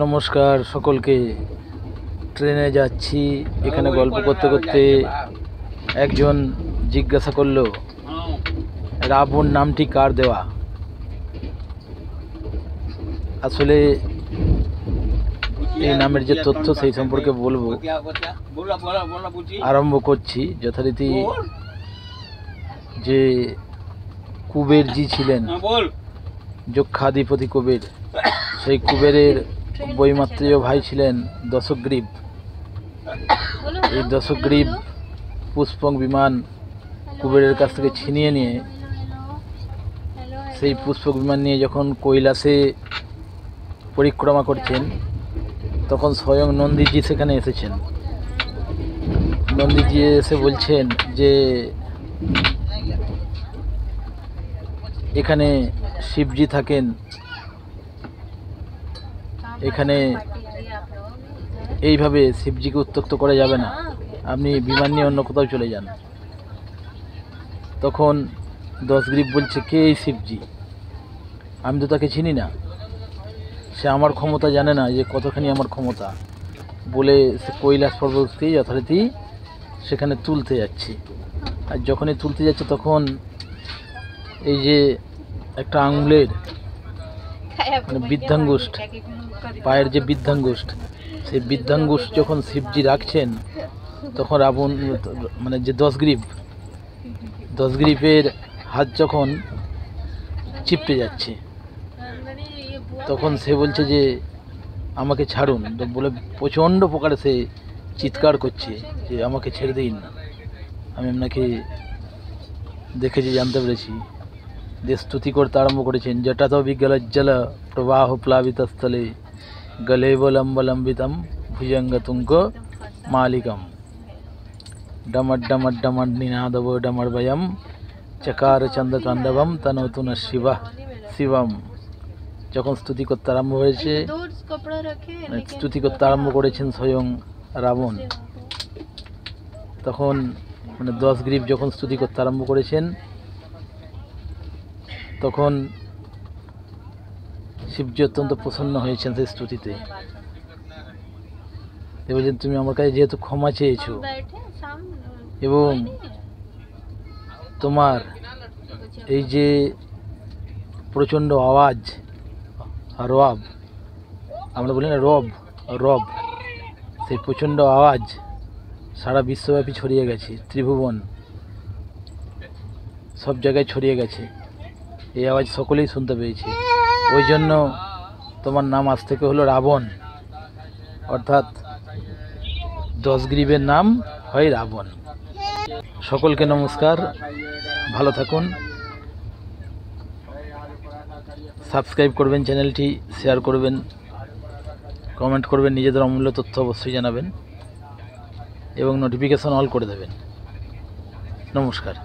নমস্কার সকলকে। ট্রেনে যাচ্ছি, এখানে গল্প করতে করতে একজন জিজ্ঞাসা করলো রাবণ নামটি কার দেওয়া। আসলে এই নামের যে তথ্য সেই সম্পর্কে বলবো। আরম্ভ করছি যথারীতি। যে কুবেরজি ছিলেন, যক্ষাধিপতি কুবের, সেই কুবেরের বৈমাত্রেয় ভাই ছিলেন দশগ্রীব। এই দশগ্রীব পুষ্পক বিমান কুবেরের কাছ থেকে ছিনিয়ে নিয়ে সেই পুষ্পক বিমান নিয়ে যখন কৈলাসে পরিক্রমা করছেন, তখন স্বয়ং নন্দীজি সেখানে এসেছেন। নন্দীজি এসে বলছেন যে এখানে শিবজি থাকেন, এখানে এইভাবে শিবজিকে উত্ত্যক্ত করা যাবে না, আপনি বিমান নিয়ে অন্য কোথাও চলে যান। তখন দশগ্রীব বলছে, কে এই শিবজি? আমি তো তাকে চিনি না, সে আমার ক্ষমতা জানে না যে কতখানি আমার ক্ষমতা। বলে সে কৈলাস পর্বতকে যথারীতি সেখানে তুলতে যাচ্ছে। আর যখনই তুলতে যাচ্ছে তখন এই যে একটা আঙুলের মানে বৃদ্ধাঙ্গুষ্ঠ, পায়ের যে বৃদ্ধাঙ্গুষ্ঠ, সেই বৃদ্ধাঙ্গুষ্ঠ যখন শিবজি রাখছেন, তখন রাবণ মানে যে দশগ্রীবের হাত যখন চিপটে যাচ্ছে, তখন সে বলছে যে আমাকে ছাড়ুন। তো বলে প্রচণ্ড প্রকারে সে চিৎকার করছে যে আমাকে ছেড়ে দিন, আমি আপনাকে দেখেছি, জানতে পেরেছি। যে স্তুতি করতে আরম্ভ করেছেন, জটাত বিজ্ঞালজ্জল প্রবাহ প্লাবিতস্থলে গলেবলম্বলম্বিতম ভুজঙ্গতুঙ্গ মালিকম ডমর ডমর ডমর নিনাদব ডমর বয়ম চকার চন্দ্র তাণ্ডবম তনতু ন শিবম। যখন স্তুতি করতে আরম্ভ হয়েছে, স্তুতি করতে আরম্ভ করেছেন স্বয়ং রাবণ, তখন মানে দশগ্রীব যখন স্তুতি করতে আরম্ভ করেছেন, তখন শিবজি অত্যন্ত প্রসন্ন হয়েছেন সেই স্তুতিতে। বলছেন, তুমি আমার কাছে যেহেতু ক্ষমা চেয়েছো এবং তোমার এই যে প্রচণ্ড আওয়াজ, রব, আমরা বলি না রব, সেই প্রচণ্ড আওয়াজ সারা বিশ্বব্যাপী ছড়িয়ে গেছে, ত্রিভুবন সব জায়গায় ছড়িয়ে গেছে, এই আওয়াজ সকলেই শুনতে পেয়েছে। ওই জন্য তোমার নাম আজ থেকে হলো রাবণ, অর্থাৎ দশগ্রীবের নাম হয় রাবণ। সকলকে নমস্কার, ভালো থাকুন, সাবস্ক্রাইব করবেন চ্যানেলটি, শেয়ার করবেন, কমেন্ট করবেন, নিজেদের অমূল্য তথ্য অবশ্যই জানাবেন এবং নোটিফিকেশন অল করে দেবেন। নমস্কার।